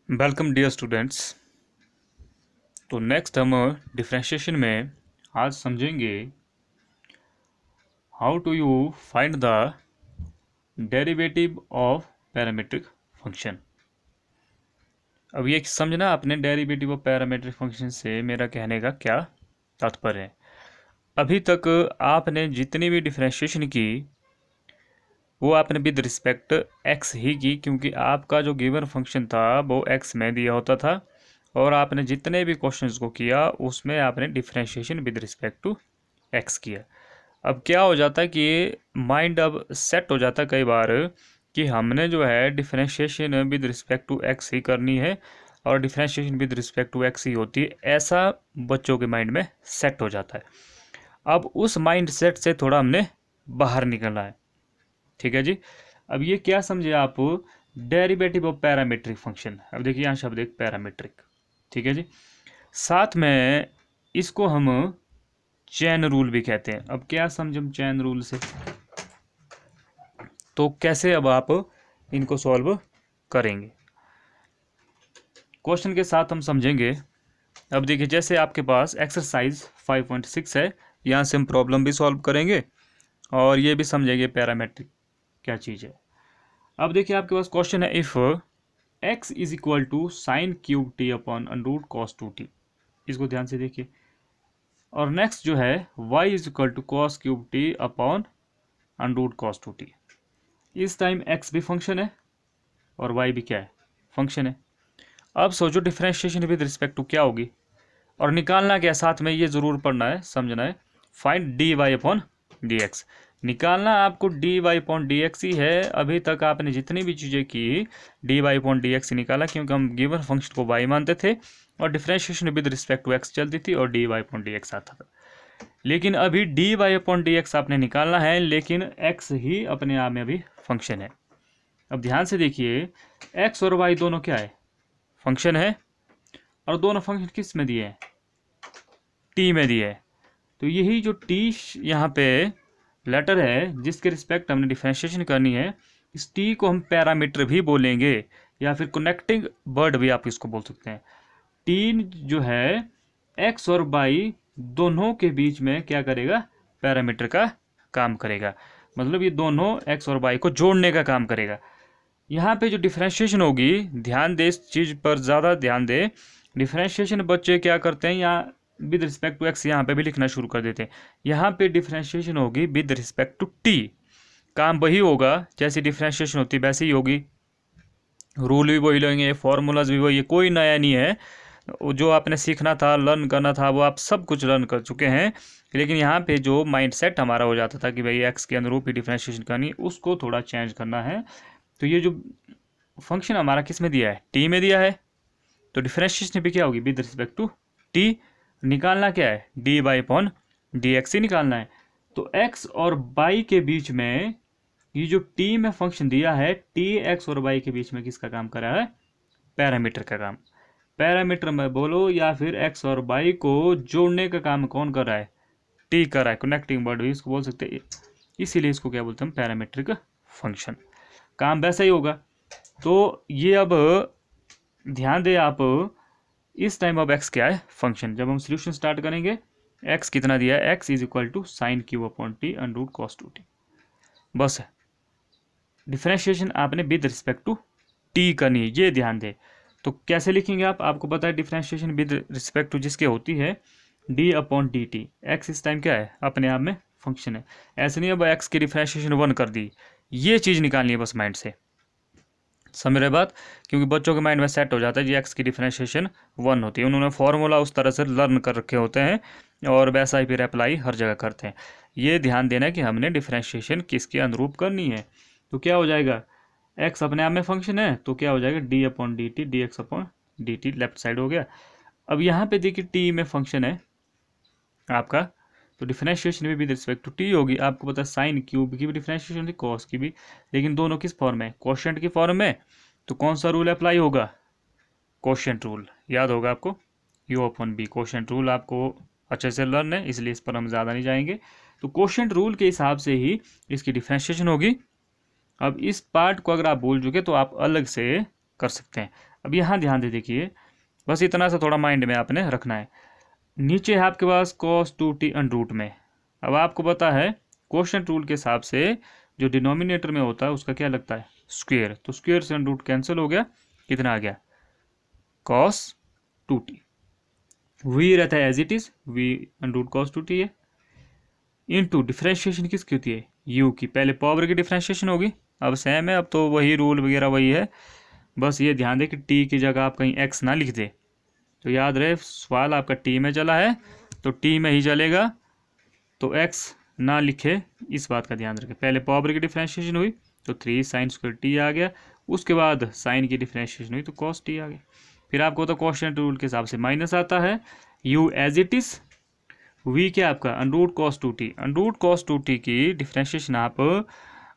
Welcome dear students. तो next हम differentiation में आज समझेंगे how to you find the derivative of parametric function. अब ये समझना आपने डेरिवेटिव ऑफ पैरामीट्रिक फंक्शन से मेरा कहने का क्या तात्पर्य है। अभी तक आपने जितनी भी डिफरेंशिएशन की वो आपने विद रिस्पेक्ट एक्स ही की, क्योंकि आपका जो गिवन फंक्शन था वो एक्स में दिया होता था और आपने जितने भी क्वेश्चंस को किया उसमें आपने differentiation with respect to X किया। अब क्या हो जाता है कि माइंड अब सेट हो जाता है कई बार कि हमने जो है differentiation with respect to x ही करनी है और differentiation with respect to x ही होती है, ऐसा बच्चों के माइंड में सेट हो जाता है। अब उस माइंड सेट से थोड़ा हमने बाहर निकलना है। ठीक है जी। अब ये क्या समझे आप, डेरिवेटिव ऑफ पैरामीट्रिक फंक्शन। अब देखिए यहाँ शब्द एक पैरामीट्रिक, ठीक है जी। साथ में इसको हम चेन रूल भी कहते हैं। अब क्या समझ चेन रूल से, तो कैसे अब आप इनको सॉल्व करेंगे क्वेश्चन के साथ हम समझेंगे। अब देखिए जैसे आपके पास एक्सरसाइज 5.6 है, यहाँ से हम प्रॉब्लम भी सॉल्व करेंगे और ये भी समझेंगे पैरामीट्रिक क्या चीज़ है। अब देखिए आपके पास क्वेश्चन है, if x is equal to sine cube T upon under root cos 2t। इसको ध्यान से देखिए। और नेक्स्ट जो है y is equal to cos cube T upon under root cos 2t। इस टाइम x भी फंक्शन है और y भी क्या है, फंक्शन है। अब सोचो डिफरेंशिएशन विद रिस्पेक्ट टू क्या होगी और निकालना क्या, साथ में ये जरूर पढ़ना है, समझना है। Find d Y upon D x. निकालना आपको d Y upon D x ही है। अभी तक आपने जितनी भी चीज़ें की d Y upon D x ही निकाला, क्योंकि हम गिवन फंक्शन को वाई मानते थे और differentiation with respect to X चलती थी और D Y upon D X आता था। लेकिन अभी D Y upon D X आपने निकालना है, लेकिन एक्स ही अपने आप में अभी फंक्शन है। अब ध्यान से देखिए, एक्स और वाई दोनों क्या है, फंक्शन है। और दोनों फंक्शन किस में दिए हैं, टी में दिए है। तो यही जो टी यहाँ पे लेटर है जिसके रिस्पेक्ट हमने डिफरेंशिएशन करनी है, इस टी को हम पैरामीटर भी बोलेंगे या फिर कनेक्टिंग वर्ड भी आप इसको बोल सकते हैं। टी जो है एक्स और वाई दोनों के बीच में क्या करेगा, पैरामीटर का काम करेगा। मतलब ये दोनों एक्स और वाई को जोड़ने का काम करेगा। यहाँ पे जो डिफरेंशिएशन होगी, ध्यान दे इस चीज़ पर, ज़्यादा ध्यान दे। डिफरेंशिएशन बच्चे क्या करते हैं, यहाँ विद रिस्पेक्ट टू एक्स यहाँ पे भी लिखना शुरू कर देते हैं। यहाँ पे डिफरेंशिएशन होगी विद रिस्पेक्ट टू टी। काम वही होगा जैसी डिफरेंशिएशन होती वैसे ही होगी, रूल भी वही लेंगे, फॉर्मूलाज भी वही है, कोई नया नहीं है। जो आपने सीखना था, लर्न करना था, वो आप सब कुछ लर्न कर चुके हैं। लेकिन यहाँ पे जो माइंडसेट हमारा हो जाता था कि भाई एक्स के अनुरूप ही डिफरेंशिएशन करनी, उसको थोड़ा चेंज करना है। तो ये जो फंक्शन हमारा किस में दिया है, टी में दिया है, तो डिफरेंशिएशन भी क्या होगी, विद रिस्पेक्ट टू टी। निकालना क्या है, d Y upon D x ही निकालना है। तो एक्स और वाई के बीच में ये जो टी में फंक्शन दिया है, टी एक्स और वाई के बीच में किसका काम कर रहा है, पैरामीटर का काम। पैरामीटर में बोलो या फिर एक्स और वाई को जोड़ने का काम कौन कर रहा है, टी कर रहा है। कनेक्टिंग वर्ड भी इसको बोल सकते हैं, इसीलिए इसको क्या बोलते हैं, पैरामीट्रिक फंक्शन। काम वैसा ही होगा। तो ये अब ध्यान दे आप, इस टाइम अब एक्स क्या है, फंक्शन। जब हम सोल्यूशन स्टार्ट करेंगे, एक्स कितना दिया है, X is equal to sine cube upon T under root cos 2t। बस है, डिफरेंशिएशन आपने विद रिस्पेक्ट टू टी करनी है, ये ध्यान दे। तो कैसे लिखेंगे आप, आपको पता है डिफरेंशिएशन विद रिस्पेक्ट टू जिसके होती है D upon D T. X इस टाइम क्या है, अपने आप में फंक्शन है। ऐसे नहीं अब एक्स की डिफरेंशिएशन 1 कर दी, ये चीज़ निकालनी है बस माइंड से, समझ रहे बात। क्योंकि बच्चों के माइंड में सेट हो जाता है जी एक्स की डिफरेंशिएशन 1 होती है, उन्होंने फॉर्मूला उस तरह से लर्न कर रखे होते हैं और वैसा ही फिर अप्लाई हर जगह करते हैं। ये ध्यान देना है कि हमने डिफरेंशिएशन किसके अनुरूप करनी है। तो क्या हो जाएगा, एक्स अपने आप में फंक्शन है, तो क्या हो जाएगा, D upon D T, D X upon D T left side हो गया। अब यहाँ पे देखिए टी में फंक्शन है आपका, तो डिफरेंशिएशन भी विद रिस्पेक्ट टू टी होगी। आपको पता है साइन क्यूब की भी डिफरेंशिएशन होती, कॉस की भी, लेकिन दोनों किस फॉर्म में, कोशेंट की फॉर्म में। तो कौन सा रूल अप्लाई होगा, कोशेंट रूल, याद होगा आपको, U upon V. Quotient rule आपको अच्छे से लर्न है, इसलिए इस पर हम ज़्यादा नहीं जाएंगे। तो कोशेंट रूल के हिसाब से ही इसकी डिफरेंशिएशन होगी। अब इस पार्ट को अगर आप भूल चुके तो आप अलग से कर सकते हैं। अब यहाँ ध्यान दे देखिए, बस इतना सा थोड़ा माइंड में आपने रखना है। नीचे है आपके पास cos 2t अंडर रूट में। अब आपको पता है क्वोशिएंट रूल के हिसाब से जो डिनोमिनेटर में होता है उसका क्या लगता है, स्क्वायर। तो स्क्वायर से अंडर रूट कैंसिल हो गया, कितना आ गया, cos 2t। वी रहता है as it is, V under root cos 2t है, इनटू डिफरेंशिएशन किसकी होती है, u की। पहले पावर की डिफरेंशिएशन होगी, अब सेम है, अब तो वही रूल वगैरह वही है। बस ये ध्यान दे कि t की जगह आप कहीं x ना लिख दे। तो याद रहे सवाल आपका t में चला है तो t में ही चलेगा, तो x ना लिखे, इस बात का ध्यान रखें। पहले पावर की डिफरेंशिएशन हुई तो 3 sin स्क्वायर t आ गया, उसके बाद साइन की डिफरेंशिएशन हुई तो cos t आ गया। फिर आपको तो क्वोशिएंट रूल के हिसाब से माइनस आता है, u as it is, v क्या आपका under root cos 2t। Under root cos 2t की डिफरेंशिएशन आप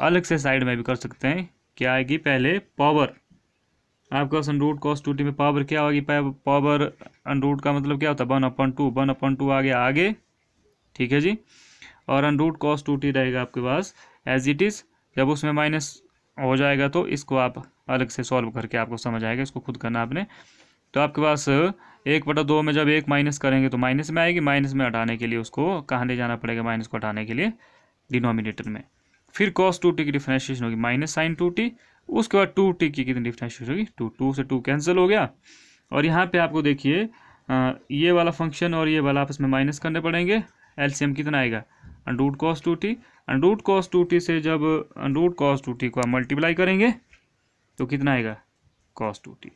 अलग से साइड में भी कर सकते हैं। क्या आएगी, पहले पावर आपका अंडर रूट cos 2t में पावर क्या होगी, पावर अंडर रूट का मतलब क्या होता है 1/2, 1/2 आ गया आगे, ठीक है जी। और अंडर रूट cos 2t रहेगा आपके पास एज इट इज। जब उसमें माइनस हो जाएगा तो इसको आप अलग से सॉल्व करके आपको समझ आएगा, इसको खुद करना आपने। तो आपके पास 1/2 में जब एक माइनस करेंगे तो माइनस में आएगी, माइनस में हटाने के लिए उसको कहाँ ले जाना पड़ेगा, माइनस को हटाने के लिए डिनोमिनेटर में। फिर cos 2t की डिफरेंशिएशन होगी माइनस sin 2t, उसके बाद 2t की कितनी डिफरेंशिएशन होगी 2, 2 से 2 कैंसिल हो गया। और यहाँ पे आपको देखिए ये वाला फंक्शन और ये वाला आपस में माइनस करने पड़ेंगे, एलसीएम कितना आएगा under root cos 2t। Under root cos 2t से जब अंडर रूट cos 2t को आप मल्टीप्लाई करेंगे तो कितना आएगा cos 2t।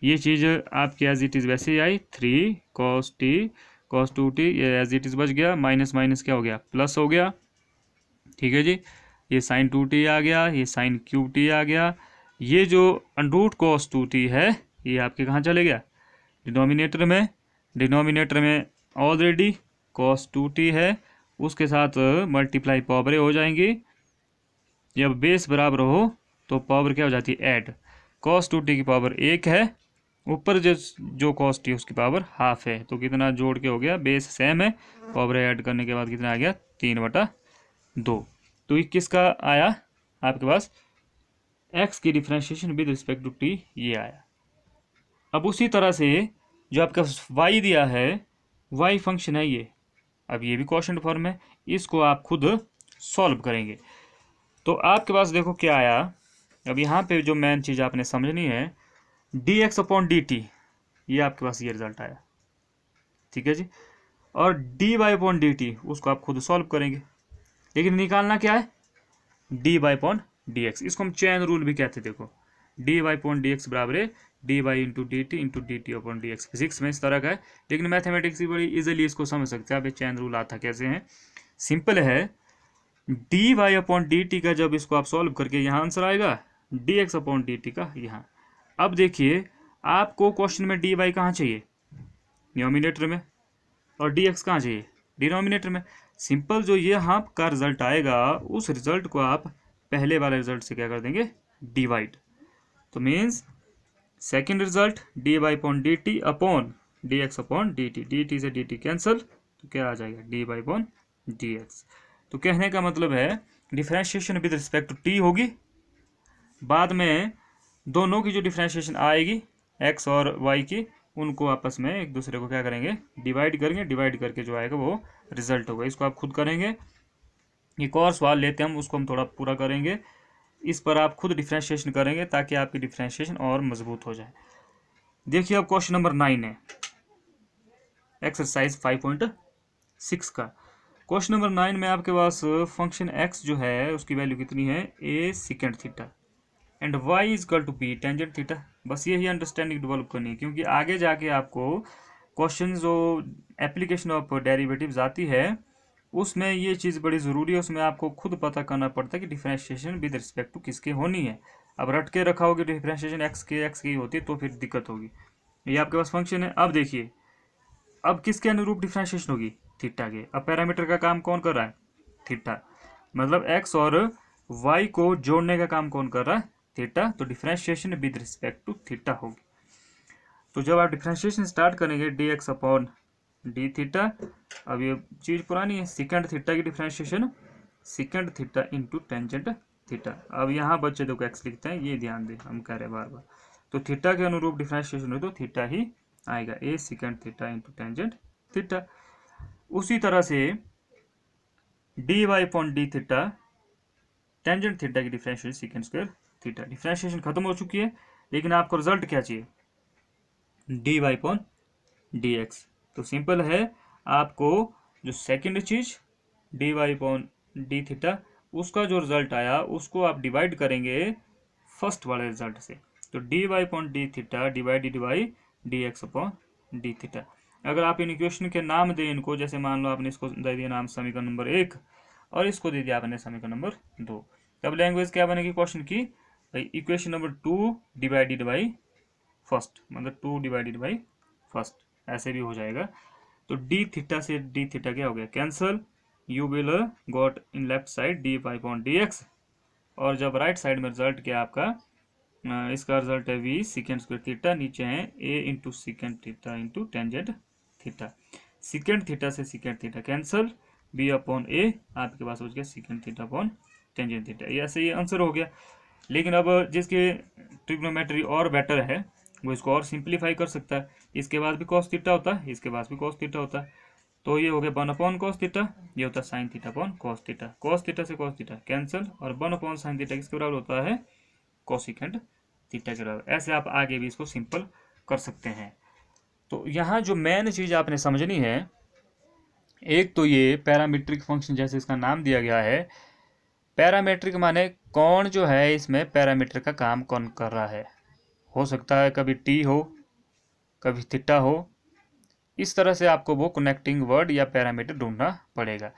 ये चीज़ आपकी एज इट इज़ वैसे ही आई, 3 cos 2t ये एज इट इज़ बच गया, माइनस माइनस क्या हो गया प्लस हो गया, ठीक है जी। ये sin 2t आ गया, ये sin क्यूब t आ गया। ये जो अंडर रूट cos 2t है ये आपके कहाँ चले गया, डिनोमिनेटर में। डिनोमिनेटर में ऑलरेडी cos 2t है, उसके साथ मल्टीप्लाई पावरें हो जाएंगी। जब बेस बराबर हो तो पावर क्या हो जाती है ऐड, cos 2t की पावर 1 है, ऊपर जो cos t उसकी पावर हाफ है, तो कितना जोड़ के हो गया, बेस सेम है, पावर ऐड करने के बाद कितना आ गया 3/2। तो ये किसका आया आपके पास, x की differentiation with respect to t, ये आया। अब उसी तरह से जो आपका y दिया है, y फंक्शन है ये, अब ये भी क्वोशिएंट फॉर्म है, इसको आप खुद सॉल्व करेंगे। तो आपके पास देखो क्या आया। अब यहाँ पे जो मेन चीज़ आपने समझनी है, dx/dt, ये आपके पास ये रिजल्ट आया, ठीक है जी। और dy/dt उसको आप खुद सॉल्व करेंगे, लेकिन निकालना क्या है dy/dx। इसको हम चेन रूल भी कहते हैं। देखो dy/dx बराबर है dy इंटू dt/dx। फिजिक्स में इस तरह का है, लेकिन मैथमेटिक्स की बड़ी इजीली इसको समझ सकते हैं आप। ये चेन रूल आता कैसे है, सिंपल है, dy/dt का जब इसको आप सॉल्व करके यहाँ आंसर आएगा, dx/dt का यहाँ। अब देखिए आपको क्वेश्चन में dy कहाँ चाहिए, न्यूमिनेटर में, और dx कहाँ चाहिए, डिनोमिनेटर में। सिंपल जो ये यहाँ का रिजल्ट आएगा, उस रिजल्ट को आप पहले वाले रिजल्ट से क्या कर देंगे, डिवाइड। तो means second result dy/dt upon dx/dt, dt से dt कैंसिल, तो क्या आ जाएगा dy/dx। तो कहने का मतलब है differentiation with respect to t होगी, बाद में दोनों की जो डिफरेंशिएशन आएगी x और y की, उनको आपस में एक दूसरे को क्या करेंगे, डिवाइड करेंगे। डिवाइड करके जो आएगा वो रिजल्ट होगा, इसको आप खुद करेंगे। एक और सवाल लेते हैं हम, उसको हम थोड़ा पूरा करेंगे, इस पर आप खुद डिफरेंशिएशन करेंगे ताकि आपकी डिफरेंशिएशन और मजबूत हो जाए। देखिए अब क्वेश्चन नंबर 9 है, एक्सरसाइज 5.6 का। क्वेश्चन नंबर 9 में आपके पास फंक्शन x जो है उसकी वैल्यू कितनी है, a second theta and y is equal to b tangent theta. बस यही अंडरस्टैंडिंग डेवलप करनी है, क्योंकि आगे जाके आपको क्वेश्चन जो एप्लीकेशन ऑफ डेरिवेटिव्स आती है उसमें ये चीज़ बड़ी ज़रूरी है, उसमें आपको खुद पता करना पड़ता है कि डिफरेंशिएशन विद रिस्पेक्ट टू किसके होनी है। अब रट के रखा होगी डिफरेंशिएशन x की होती है तो फिर दिक्कत होगी। ये आपके पास फंक्शन है। अब देखिए अब किसके अनुरूप डिफरेंशिएशन होगी, थीटा के। अब पैरामीटर का काम कौन कर रहा है, थीटा, मतलब x और y को जोड़ने का काम कौन कर रहा है, थीटा। तो differentiation with respect to theta होगी। तो जब आप डिफरेंशिएशन स्टार्ट करेंगे dx/d थीटा, अब ये चीज़ पुरानी है, सेकेंड थीटा की differentiation second theta into tangent theta. अब यहाँ बच्चे देखो x लिखते हैं, ये ध्यान दें, हम कह रहे हैं बार बार। तो थीटा के अनुरूप डिफरेंशिएशन हो तो थीटा ही आएगा, a second theta into tangent theta. उसी तरह से d Y upon D theta tangent theta की differentiation second square theta. Differentiation खत्म हो चुकी है, लेकिन आपको रिजल्ट क्या चाहिए, d Y upon D x. तो सिंपल है, आपको जो सेकेंड चीज d Y upon D theta उसका जो रिजल्ट आया उसको आप डिवाइड करेंगे फर्स्ट वाले रिजल्ट से। तो D Y upon D theta divided by D X upon D theta. अगर आप इन इक्वेशन के नाम दें इनको, जैसे मान लो आपने इसको दे दिया नाम समीकरण नंबर 1 और इसको दे दिया आपने समीकरण नंबर 2, तब लैंग्वेज क्या बनेगी क्वेश्चन की, भाई equation number 2 divided by first, मतलब 2 डिवाइडेड बाई फर्स्ट, ऐसे भी हो जाएगा। तो डी थीटा से डी थीटा क्या हो गया, cancel, you will got in left side D Y upon D X, और जब राइट साइड में रिजल्ट क्या आपका, इसका रिजल्ट है वी सेकेंड स्क्वायर थीटा, नीचे है a into second theta into tangent theta. Second theta से second theta cancel, b upon a आपके पास हो गया second theta upon tangent theta. ये ऐसे ये आंसर हो गया। लेकिन अब जिसके ट्रिग्नोमेट्री और बेटर है वो इसको और सिंप्लीफाई कर सकता है। इसके बाद भी कॉस थीटा होता है, इसके पास भी कॉस थीटा होता है, तो ये हो गया 1 अपॉन कॉस थीटा, ये होता है sine theta upon cos theta. Cos theta से कॉस थीटा कैंसल, और 1 अपॉन साइन थीटा किसके बराबर होता है, कोसेकेंड थीटा के बराबर। ऐसे आप आगे भी इसको सिंपल कर सकते हैं। तो यहाँ जो मेन चीज़ आपने समझनी है, एक तो ये पैरामीट्रिक फंक्शन जैसे इसका नाम दिया गया है, पैरामीट्रिक माने कौन जो है इसमें पैरामीटर का काम कौन कर रहा है। हो सकता है कभी टी हो, कभी थीटा हो, इस तरह से आपको वो कनेक्टिंग वर्ड या पैरामीटर ढूंढना पड़ेगा।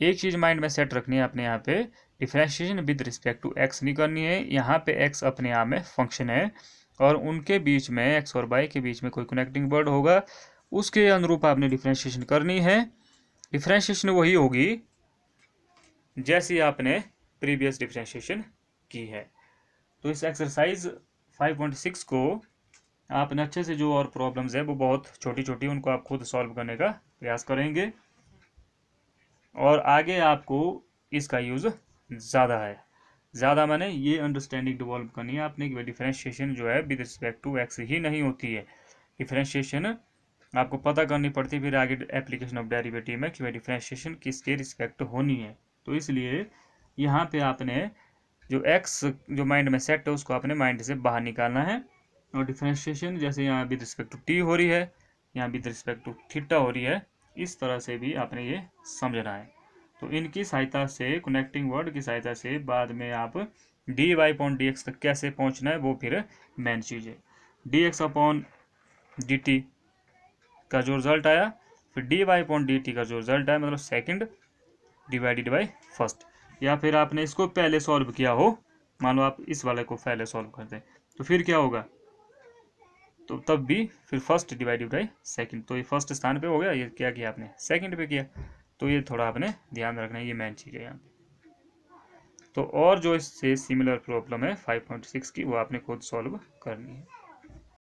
एक चीज़ माइंड में सेट रखनी है आपने, यहाँ पे differentiation with respect to X नहीं करनी है। यहाँ पे एक्स अपने आप में फंक्शन है और उनके बीच में एक्स और वाई के बीच में कोई कनेक्टिंग वर्ड होगा, उसके अनुरूप आपने डिफरेंशिएशन करनी है। डिफरेंशिएशन वही होगी जैसी आपने प्रीवियस डिफरेंशिएशन की है। तो इस एक्सरसाइज 5.6 को आपने अच्छे से, जो और प्रॉब्लम्स है वो बहुत छोटी छोटी, उनको आप खुद सॉल्व करने का प्रयास करेंगे और आगे आपको इसका यूज़ ज़्यादा है। ज़्यादा माने ये अंडरस्टैंडिंग डेवलप करनी है आपने कि डिफरेंशिएशन जो है विद रिस्पेक्ट टू एक्स ही नहीं होती है। डिफरेंशिएशन आपको पता करनी पड़ती है फिर आगे एप्लीकेशन ऑफ डेरिवेटिव में कि भाई डिफरेंशिएशन किसके रिस्पेक्ट होनी है। तो इसलिए यहाँ पे आपने जो एक्स जो माइंड में सेट है उसको आपने माइंड से बाहर निकालना है, और डिफरेंशिएशन जैसे यहाँ विद रिस्पेक्ट टू टी हो रही है, यहाँ विद रिस्पेक्ट टू थीटा हो रही है, इस तरह से भी आपने ये समझना है। तो इनकी सहायता से, कनेक्टिंग वर्ड की सहायता से बाद में आप D Y upon D X तक कैसे पहुँचना है वो फिर मेन चीज़ है। D X upon D T का जो रिजल्ट आया, फिर D Y upon D T का जो रिजल्ट आया, मतलब सेकेंड डिवाइडेड बाई फर्स्ट, या फिर आपने इसको पहले सॉल्व किया हो, मान लो आप इस वाले को पहले सॉल्व कर दें तो फिर क्या होगा, तो तब भी फिर फर्स्ट डिवाइडेड बाई सेकंड। तो ये फर्स्ट स्थान पे हो गया, ये क्या किया आपने सेकंड पे किया। तो ये थोड़ा आपने ध्यान रखना है, ये मेन चीज़ है यहाँ पे। तो और जो इससे सिमिलर प्रॉब्लम है 5.6 की, वो आपने खुद सॉल्व करनी है।